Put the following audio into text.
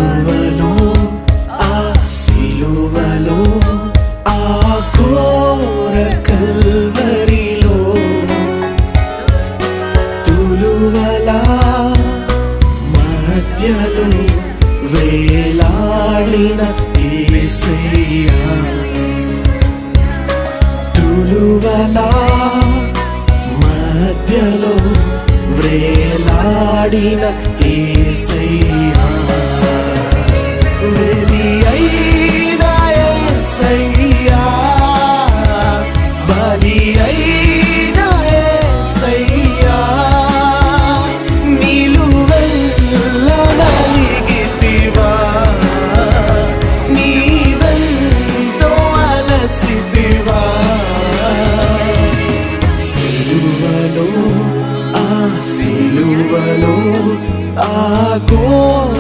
సిలువలో ఆ సిలువలో ఆ ఘోర కల్వరిలో తులువలా మధ్యలో వేలాడిన యేసయ్యా తులువలా మధ్యలో వేలాడిన యేసయ్యా వెలి అయిన యేసయ్యా బలి అయిన యేసయ్యా నిలువెల్ల నలిగితివా నీవెంతో అలసితివా సిలువలో ఆ ఘోర